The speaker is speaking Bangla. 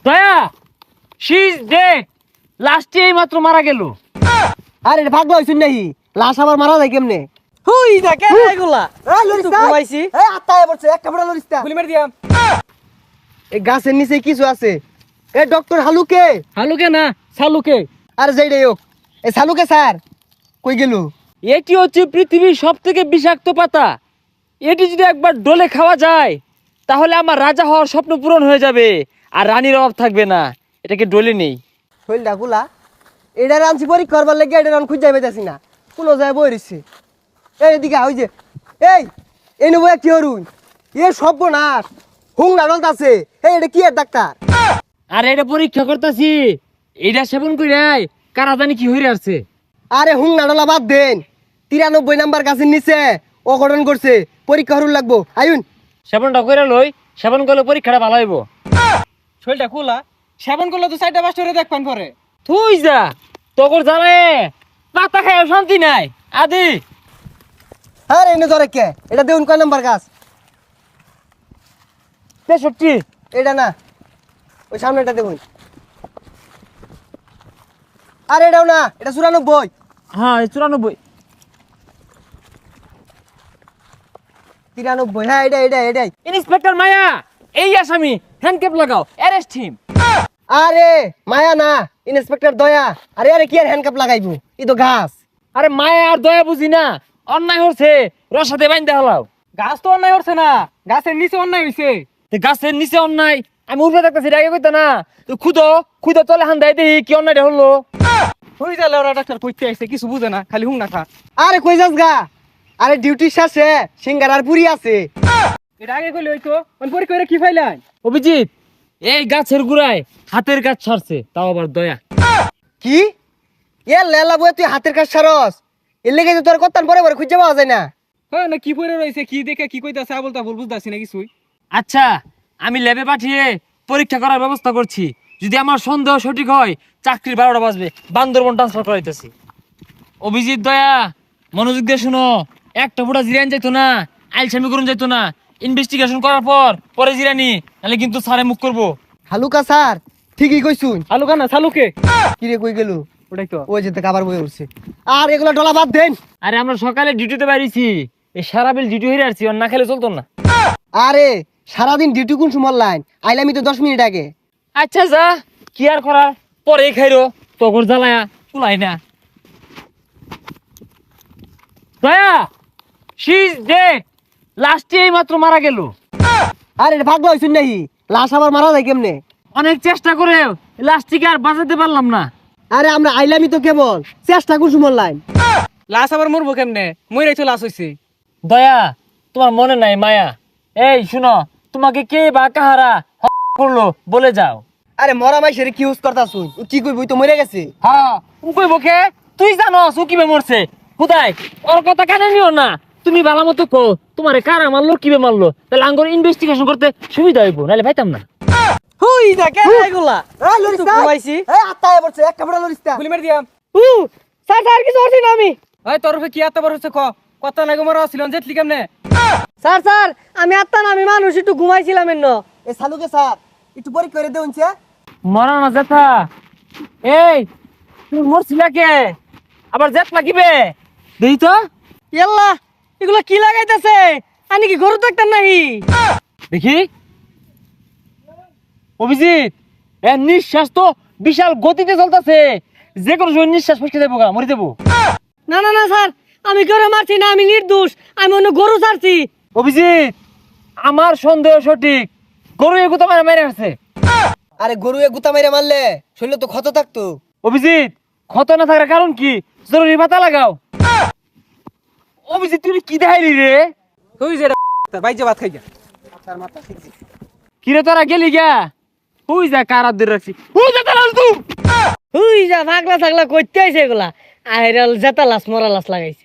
দয়া শি ইজ ডেড। লাস্টে এই মাত্র মারা গেল। আরে ভাগলো হইছুন নাহি, লাশ আবার মারা যায় কেমনে? হুই যা কে এগুলা এই লরিস্তা, ঘুমাইছি এই আত্মায় পড়ছে এক কাপড়া লরিস্তা। গুলি মার দিয়াম। এই গাছের নিচে কিছু আছে। A doctor হালুকে। হালুকে না সালুকে। আরে যাইরে হোক, এ সালুকে স্যার কই গেল? এটি হচ্ছে পৃথিবীর সব থেকে বিষাক্ত পাতা। এটি যদি একবার ডলে খাওয়া যায় তাহলে আমার রাজা হওয়ার স্বপ্ন পূরণ হয়ে যাবে আর রানীর অভাব থাকবে না। এটাকে ডলে নেই। হইলডা গুলা এটা রানছি পরীক্ষা করবার লাগে, এটা রান খুঁজে পাইতাছি না, কোনো যায় বই রইছে। এই এদিকে ওই যে এই নেবো কি হরুন, এ সর্বনাশ হুং নাডল আছে। এই এটা কি এর ডাক্তার? আর এটা পরীক্ষা করতেছি, এটা সেবন করে কারা জানি কি হয়ে আসছে। আরে হুং নাডলা বাদ দেন, 93 নাম্বার গাছের নিচে অঘটন করছে, পরীক্ষা হরুন লাগবো। আয়ুন সেবনটা করে লই, সেবন করলে পরীক্ষাটা ভালো হইব। শরীরটা খোলা, সেবন করলে তো 4টা 5টা দেখবেন পরে। তুই যা তোর জ্বালায় পাতা খায় শান্তি নাই আদি। আরে এনে ধরে কে, এটা দেউন কয় নাম্বার গাছ? 63। এটা না, ওই সামনেটা দেখুন। আরে এটাও না, এটা 94। হ্যাঁ 94। 93, হ্যাঁ এটাই। ইন্সপেক্টর মায়া, এই আসামি, হ্যান্ডক্যাপ লাগাও, অ্যারেস্ট হিম। আরে মায়া না, ইন্সপেক্টর দয়া। আরে কি আর হ্যান্ডকাপ লাগাইবো, ই তো গাছ। আরে মায়া আর দয়া বুঝি না, অন্যায় হচ্ছে রসাতে বাইন্দা হলাও। গাছ তো অন্যায় হচ্ছে না, গাছের নিচে অন্যায় হইছে। গাছের নিচে অন্যায়, আমি উঠে থাকতেছি আগে কইতা না। তুই খুদো তলে হান দেয় দেখি কি অন্যায়টা হলো। হুই যা লেওরা ডাক্তার কইতে আইছে, কিছু বুঝে না, খালি হুং না খা। আরে কই যাস গা? আরে ডিউটি শেষে সিঙ্গার আর পুরি আছে। এটা আগে কইলে হইতো, অন পরীক্ষা করে কি ফাইলাই? অভিজিৎ, এই গাছের গুড়ায় হাতের কাজ ছাড়ছে, তাও আবার দয়া। কি এ লেলা বই, তুই হাতের কাজ সারস? এর লেগে তো তোর কত্তান পরে পরে খুঁজে পাওয়া যায় না। হ্যাঁ না কি পরে রইছে, কি দেখে কি কইতাছে আবল তাবল বুঝতাছি না কিছুই। আচ্ছা, আমি ল্যাবে পাঠিয়ে পরীক্ষা করার ব্যবস্থা করছি। যদি আমার সন্দেহ সঠিক হয় চাকরির 12টা বাজবে, বান্দরবন ট্রান্সফার করাইতেছি। অভিজিৎ দয়া, মনোযোগ দিয়ে শুনো। একটা ফুটা জিরান যাইতো না, আইলসামি করুন যাইতো না। ইনভেস্টিগেশন করার পরে জিরানি, নাহলে কিন্তু স্যারে মুখ করবো। হালুকা স্যার ঠিকই কইছুন। আলু কানা সালুকে কি রে কই গেল? ওটাই তো। ওই যেতে কাবার বই উঠছে। আর এগুলা ডলা বাদ দেন। আরে আমরা সকালে ডিউটিতে বাইরেছি, এই সারা বিল ডিউটি হয়ে আসছি, ওর না খেলে চলতো না। আরে সারাদিন ডিউটি কোন সময় লাইন আইলামি তো 10 মিনিট আগে। আচ্ছা যা, কি আর করার, পরে খাইরো, তগর জ্বালায়া চুলাই না। দয়া শি ইজ ডেড। লাস্টে এই মাত্র মারা গেল। আরে ভাগলো হইছুন নাহি, লাশ আবার মারা যায় কেমনে? অনেক চেষ্টা করে লাস্টটিকে আর বাঁচাতে পারলাম না। আরে আমরা আইলামি তো কেবল, চেষ্টা কোন সময় লাইন? লাশ আবার মরবো কেমনে? মইরাই তো লাশ হইছে। দয়া, তোমার মনে নাই মায়া? এই শুনো, তোমাকে কে বা কাহারা করলো বলে যাও। আরে মরা মাইশের কি ইউজ করতাছুন? ও কি কইবই তো মরে গেছে। হ্যাঁ ও কইব কে? তুই জানো ও কিবে মরছে? খুদাই ওর কথা কানে নিও না। তুমি ভালো মতো কো তোমারে কারা মারলো, কিবে মারলো, তাহলে আঙ্গুর ইনভেস্টিগেশন করতে সুবিধা হইব, নাহলে পাইতাম না। হুই যা কে এগুলা এই লরিস্তা, ঘুমাইছি। এই আত্তায় পড়ছে এক কাপড়া লরিস্তা। গুলি মার দিয়াম। স্যার স্যার কিছু হচ্ছে না আমি। ওই তোর কি এত বড় হচ্ছে কত নাগে মরা ছিল জেতলি কেমনে? স্যার স্যার আমি আত্তা না, আমি মানুষ একটু ঘুমাইছিলাম এন্ন। এ সালুকে স্যার একটু পরীক্ষা করে দেউনছে। মরা না জেঠা। এই তুমি মরছিলা কে? আবার জেট লাগিবে দেই তো ইয়াল্লা এগুলা কি লাগাইতেছে? আনি কি গরু দেখতেন নাহি? দেখি। অভিজিৎ, এর নিঃশ্বাস তো বিশাল গতিতে চলতেছে, যে কোনো সময় নিঃশ্বাস ফসকে যাবো, মরে যাবো। না না না স্যার, আমি গরু মারছি না, আমি নির্দোষ, আমি অন্য গরু ছাড়ছি। অভিজিৎ, আমার সন্দেহ সঠিক, গরু এগুতো মারা মেরে আসছে। আরে গরু এ গুতা মাইরা মারলে শরীরে তো ক্ষত থাকতো। অভিজিৎ, ক্ষত না থাকার কারণ কি? জরুরি পাতা লাগাও। অভিজিৎ তুই কি দেখাইলি রে? তুই যে বাইজে ভাত খাই যা। কিরে তোরা গেলি গা? হুই যা কার হাত ধরে রাখছি, হুই যা তালাল তুই। তুই যা ভাগলা থাকলা করতে আইছে এগুলা, আইরাল জেতা লাশ মরা লাশ লাগাইছে।